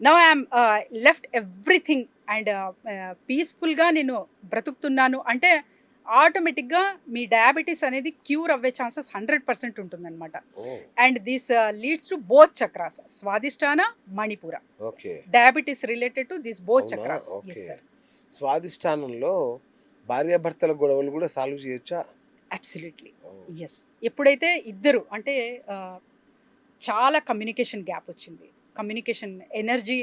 Now I'm left everything and పీస్ఫుల్గా నేను బ్రతుకుతున్నాను అంటే ఆటోమేటిక్గా మీ డయాబెటీస్ అనేది క్యూర్ అవ్వే ఛాన్సెస్ 100% ఉంటుందన్నమాట. And this leads to both chakras, Swadhisthana, Manipura. Okay. Diabetes related to this both అవునా? చక్రాస్. ఓకే. ఎస్ సార్, స్వాదిష్టానంలో భార్యాభర్తల గొడవలు కూడా సాల్వ్ చేయొచ్చా? Absolutely yes. ఎప్పుడైతే ఇద్దరు అంటే చాలా కమ్యూనికేషన్ గ్యాప్ వచ్చింది, కమ్యూనికేషన్ ఎనర్జీ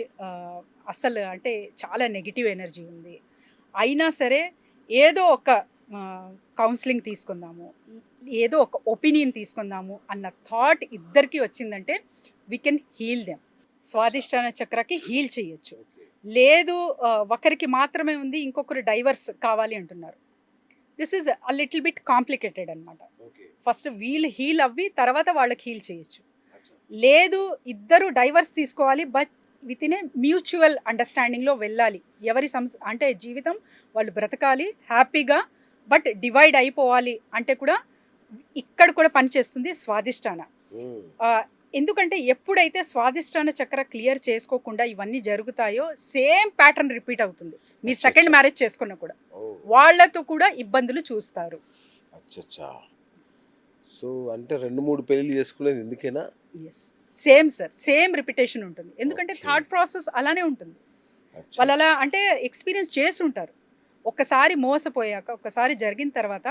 అసలు అంటే చాలా నెగిటివ్ ఎనర్జీ ఉంది, అయినా సరే ఏదో ఒక కౌన్సిలింగ్ తీసుకుందాము, ఏదో ఒక ఒపీనియన్ తీసుకుందాము అన్న థాట్ ఇద్దరికి వచ్చిందంటే we can heal them. Swadhisthana చక్రకి హీల్ చేయొచ్చు. లేదు ఒకరికి మాత్రమే ఉంది, ఇంకొకరు డైవర్స్ కావాలి అంటున్నారు, this is a little bit complicated అనమాట. ఫస్ట్ వీళ్ళు హీల్ అవ్వి తర్వాత వాళ్ళకి హీల్ చేయొచ్చు. లేదు ఇద్దరు డైవర్స్ తీసుకోవాలి, but with in a mutual అండర్స్టాండింగ్లో వెళ్ళాలి. ఎవరి అంటే జీవితం వాళ్ళు బ్రతకాలి హ్యాపీగా, బట్ డివైడ్ అయిపోవాలి అంటే కూడా ఇక్కడ కూడా పనిచేస్తుంది స్వాదిష్టాన. ఎందుకంటే ఎప్పుడైతే స్వాదిష్టాన చక్ర క్లియర్ చేసుకోకుండా ఇవన్నీ జరుగుతాయో సేమ్ ప్యాటర్న్ రిపీట్ అవుతుంది. మీరు సెకండ్ మ్యారేజ్ చేసుకున్నా కూడా వాళ్ళతో కూడా ఇబ్బందులు చూస్తారు. అచ్చచ్చా. సో అంటే 2-3 పెళ్లి చేసుకునేది ఎందుకేనా? Yes, same sir, same repetition ఉంటుంది. ఎందుకంటే థాట్ ప్రాసెస్ అలానే ఉంటుంది. వాళ్ళు అలా అంటే ఎక్స్పీరియన్స్ చేసి ఉంటారు. ఒక్కసారి మోసపోయాక, ఒక్కసారి జరిగిన తర్వాత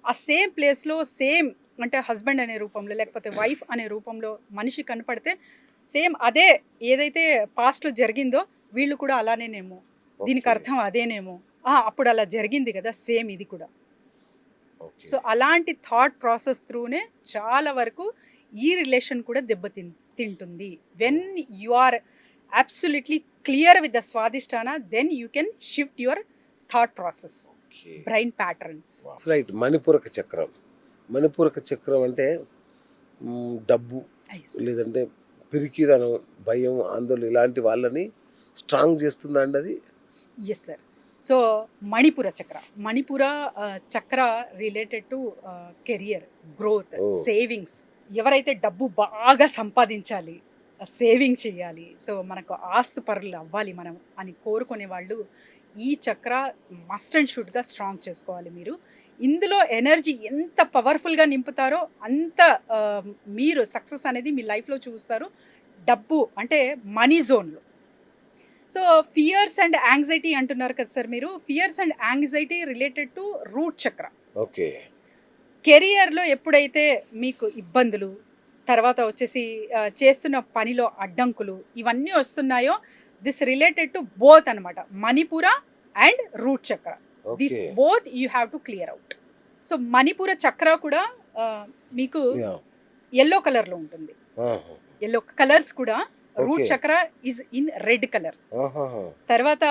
ఆ సేమ్ ప్లేస్లో సేమ్ అంటే హస్బెండ్ అనే రూపంలో లేకపోతే వైఫ్ అనే రూపంలో మనిషి కనపడితే సేమ్ అదే ఏదైతే పాస్ట్లో జరిగిందో వీళ్ళు కూడా అలానేనేమో, దీనికి అర్థం అదేనేమో, అప్పుడు అలా జరిగింది కదా సేమ్ ఇది కూడా. సో అలాంటి థాట్ ప్రాసెస్ త్రూనే చాలా వరకు ఈ రిలేషన్ కూడా తింటుంది. When you are absolutely clear with the Swadhisthana, then you can shift your thought process, brain patterns. Right. Manipuraka చక్రం. మణిపూరక చక్రం అంటే డబ్బు లేదంటే పిరికిదనం, భయం, ఆందోళన ఇలాంటి వాళ్ళని స్ట్రాంగ్ చేస్తుందండి అది. Yes sir. సో మణిపుర చక్ర, మణిపుర చక్ర related to career, growth, savings. ఎవరైతే డబ్బు బాగా సంపాదించాలి, సేవింగ్ చేయాలి, సో మనకు ఆస్తి పరులు అవ్వాలి మనం అని కోరుకునే వాళ్ళు ఈ చక్ర మస్ట్ అండ్ షుడ్గా స్ట్రాంగ్ చేసుకోవాలి. మీరు ఇందులో ఎనర్జీ ఎంత పవర్ఫుల్గా నింపుతారో అంత మీరు సక్సెస్ అనేది మీ లైఫ్లో చూస్తారు. డబ్బు అంటే మనీ జోన్లో. సో ఫియర్స్ అండ్ యాంగ్జైటీ అంటున్నారు కదా సార్ మీరు, fears and anxiety related to root చక్ర. ఓకే. కెరియర్లో ఎప్పుడైతే మీకు ఇబ్బందులు, తర్వాత వచ్చేసి చేస్తున్న పనిలో అడ్డంకులు ఇవన్నీ వస్తున్నాయో దిస్ రిలేటెడ్ టు బోత్ అనమాట, Manipura and root chakra. This both you have to clear out. So Manipura chakra కూడా మీకు ఎల్లో కలర్లో ఉంటుంది. ఎల్లో కలర్స్ కూడా root chakra is in red colour, తర్వాత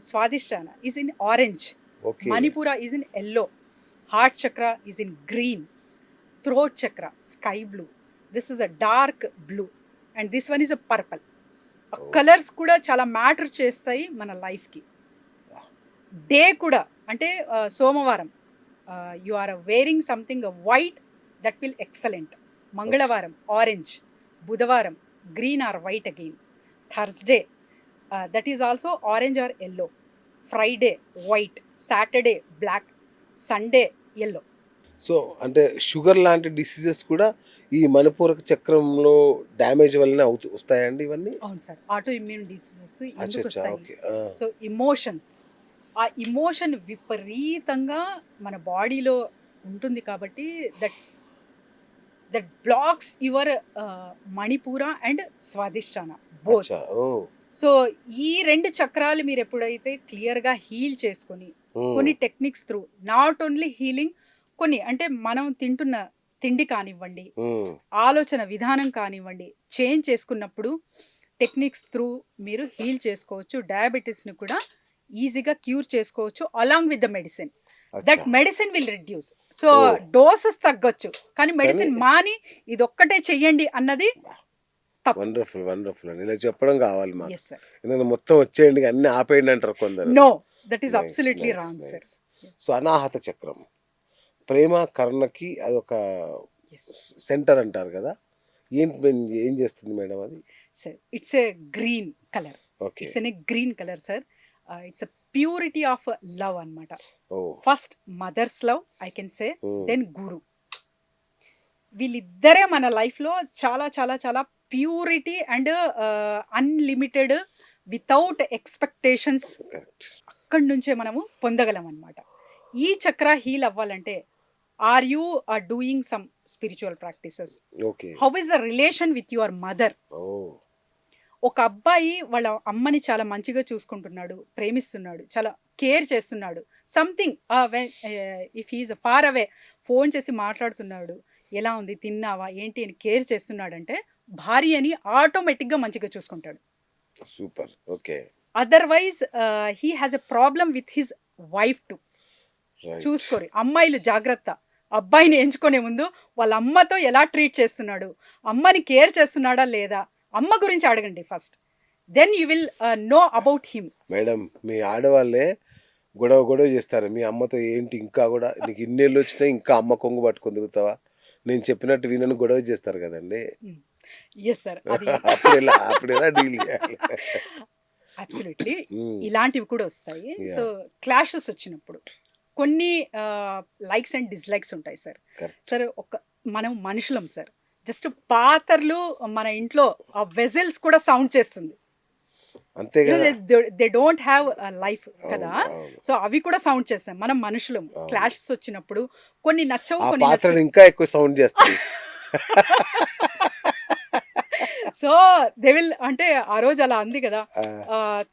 Swadhisthana is in orange, Manipura is in yellow, heart chakra is in green, throat chakra sky blue, this is a dark blue and this one is a purple. Colours కూడా చాలా matter చేస్తాయి మన లైఫ్కి. Day కూడా అంటే సోమవారం you are wearing something white that will excellent, మంగళవారం orange, బుధవారం green or white again, Thursday that is also orange or yellow, Friday white, Saturday black, Sunday yellow. So అంటే షుగర్ లాంటి డిసీజెస్ కూడా ఈ మణిపూరక చక్రంలో డ్యామేజ్ వల్లనే వస్తాయండి ఇవన్నీ? అవును సార్, ఆటో ఇమ్యూన్ డిసీజెస్ ఎందుకు వస్తాయి? సో ఇమోషన్స్, ఆ ఇమోషన్ విపరీతంగా మన బాడీలో ఉంటుంది కాబట్టి that blocks your Manipura and Swadhisthana both. So ఈ రెండు చక్రాలు మీరు ఎప్పుడైతే క్లియర్గా హీల్ చేసుకొని కొన్ని techniques through, not only healing, కొన్ని అంటే మనం తింటున్న తిండి కానివ్వండి, ఆలోచన విధానం కానివ్వండి, చేంజ్ చేసుకున్నప్పుడు టెక్నిక్స్ త్రూ మీరు హీల్ చేసుకోవచ్చు. డయాబెటీస్ని కూడా ఈజీగా క్యూర్ చేసుకోవచ్చు along with the medicine. That medicine will reduce. So doses తగ్గొచ్చు కానీ మెడిసిన్ మాని ఇదొక్కటే చెయ్యండి అన్నది తప్పు. వండర్ఫుల్, వండర్ఫుల్ అండి. ఇలా చెప్పడం కావాలి మాకు. ఎందుకంటే మొత్తం వచ్చేయండి అన్ని ఆపేయండి అంటారు కొందరు. No, that is absolutely wrong sir. So Anahata చక్రం ప్రేమ కరుణకి అదొక సెంటర్ అంటారు కదా, ఏం చేస్తుంది మేడం అది? Sir it's a green colour. Okay. It's an a green colour sir. It's purity of love అన్నమాట. ఓ. First mother's love I can say, Hmm. Then guru. వీళ్ళిద్దరే మన లైఫ్లో చాలా చాలా చాలా purity and unlimited without expectations correct. అక్కడి నుంచే మనము పొందగలం అనమాట. ఈ చక్ర హీల్ అవ్వాలంటే are you doing some spiritual practices? Okay. How is the relation with your mother? ఓ. ఒక అబ్బాయి వాళ్ళ అమ్మని చాలా మంచిగా చూసుకుంటున్నాడు, ప్రేమిస్తున్నాడు, చాలా కేర్ చేస్తున్నాడు. Something if he's far away, phone చేసి మాట్లాడుతున్నాడు, ఎలా ఉంది, తిన్నావా, ఏంటి అని కేర్ చేస్తున్నాడంటే భార్యని ఆటోమేటిక్గా మంచిగా చూసుకుంటాడు. Super. Okay. Otherwise he has a problem with his wife too. Right. చూసుకోరు అమ్మాయిలు, జాగ్రత్త. అబ్బాయిని ఎంచుకునే ముందు వాళ్ళ అమ్మతో ఎలా ట్రీట్ చేస్తున్నాడు, అమ్మని కేర్ చేస్తున్నాడా లేదా, అమ్మ గురించి అడగండి first. Then you will know about him. Madam, మీ ఆడవాళ్ళే గొడవ చేస్తారు మీ అమ్మతో. ఏంటి ఇంకా కూడా నీకు ఇన్నేళ్ళు వచ్చినా ఇంకా అమ్మ కొంగు పట్టుకొని తిరుగుతావా, నేను చెప్పినట్టు వినని గొడవ చేస్తారు కదండి. ఎస్ సార్, అది అప్పుడు ఎలా డీల్ చేయాలి? అబ్సల్యూట్లీ. Mm. ఇలాంటివి కూడా వస్తాయి. Yeah. సో క్లాషెస్ వచ్చినప్పుడు కొన్ని లైక్స్ అండ్ డిస్లైక్స్ ఉంటాయి సార్. Correct. సార్ మనం మనుషులం సార్. జస్ట్ పాత్రలు మన ఇంట్లో ఆ వెజల్స్ కూడా సౌండ్ చేస్తుంది. అంతే కదా. దే డోంట్ హ్యావ్ లైఫ్ కదా. అవును. సో అవి కూడా సౌండ్ చేస్తాం. మనం మనుషులం. అవును. క్లాషెస్ వచ్చినప్పుడు కొన్ని నచ్చవు, ఆ కొన్ని పాత్రలు నచ్చవు. ఇంకా ఎక్కువ సౌండ్ చేస్తాయి. సో దే విల్, అంటే ఆ రోజు అలా అంది కదా,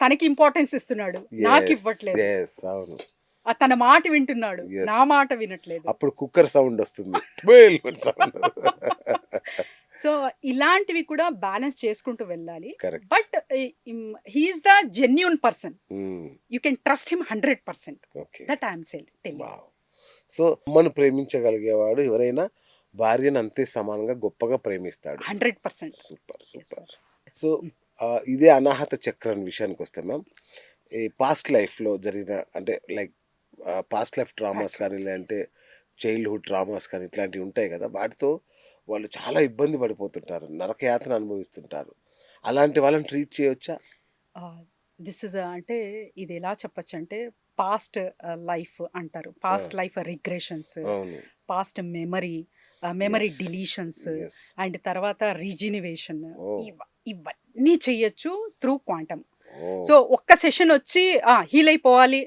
తనకి ఇంపార్టెన్స్ ఇస్తున్నాడు, నాకు ఇవ్వట్లేదు. Yes, అవును. తన మాట వింటున్నాడు, Yes. నా మాట వినట్లేదు. అప్పుడు కుక్కర్ సౌండ్ వస్తుంది. Bell sound. సో ఇలాంటివి కూడా బ్యాలెన్స్ చేసుకుంటూ వెళ్ళాలి. Correct. But he's the genuine person. You can trust him 100%. Okay. That I'm telling. Wow. So అమ్మను ప్రేమించగలిగేవాడు ఎవరైనా భార్యను అంతే సమానంగా గొప్పగా ప్రేమిస్తాడు. 100%. Super super. సో ఇదే అనాహత చక్రం విషయానికి వస్తే మ్యామ్, ఈ పాస్ట్ లైఫ్లో జరిగిన అంటే లైక్ పాస్ట్ లైఫ్ ట్రామాస్ కానీ, లేదంటే చైల్డ్హుడ్ ట్రామాస్ కానీ ఇట్లాంటివి ఉంటాయి కదా, వాటితో వాళ్ళు చాలా ఇబ్బంది పడిపోతుంటారు, నరకయాతన అనుభవిస్తుంటారు. అలాంటి వాళ్ళని ట్రీట్ చేయొచ్చా? దిస్ ఇస్ అంటే ఇది ఎలా చెప్పచ్చు అంటే పాస్ట్ లైఫ్ అంటారు. పాస్ట్ లైఫ్ రిగ్రెషన్స్, అవును. Past memory Yes. Deletions, Yes. And తర్వాత రీజినివేషన్, Oh. ఇవన్నీ చెయ్యొచ్చు త్రూ క్వాంటమ్. Oh. సో ఒక్క సెషన్ వచ్చి హీల్ అయిపోవాలి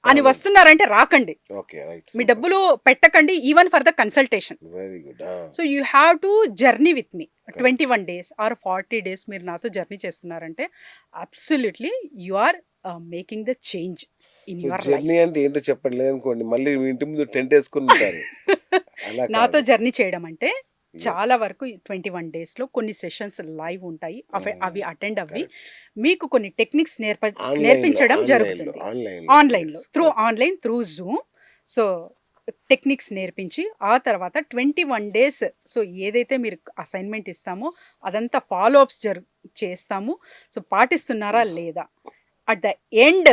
అని అవును. వస్తున్నారంటే రాకండి. ఓకే. రైట్. మీ డబ్బులు పెట్టకండి even for the consultation. Very good. So you have to journey with me 21 days or 40 days మీరు నాతో జర్నీ చేస్తున్నారంటే absolutely you are making the change in so your life. Journey అంటే ఏంటో చెప్పండి, లేదనుకోండి మళ్ళీ మీ ఇంటి ముందు టెంట్ వేసుకుని ఉంటారు. అలా నాతో కాదు. జర్నీ చేయడం అంటే Yes. చాలా వరకు 21 days లో కొన్ని సెషన్స్ లైవ్ ఉంటాయి. అవి అటెండ్ అవ్వి Correct. మీకు కొన్ని టెక్నిక్స్ Online నేర్పించడం లో, జరుగుతుంది. ఆన్లైన్లో త్రూ జూమ్. సో టెక్నిక్స్ నేర్పించి ఆ తర్వాత 21 days, సో ఏదైతే మీరు అసైన్మెంట్ ఇస్తామో అదంతా ఫాలో అప్స్ చేస్తాము. సో పాటిస్తున్నారా లేదా, అట్ ద ఎండ్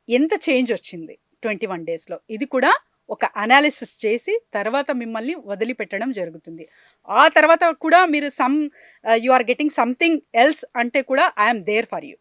ఎంత చేంజ్ వచ్చింది 21 daysలో, ఇది కూడా ఒక అనాలిసిస్ చేసి తర్వాత మిమ్మల్ని వదిలిపెట్టడం జరుగుతుంది. ఆ తర్వాత కూడా మీరు you are getting something else అంటే కూడా ఐఎమ్ దేర్ ఫర్ యూ.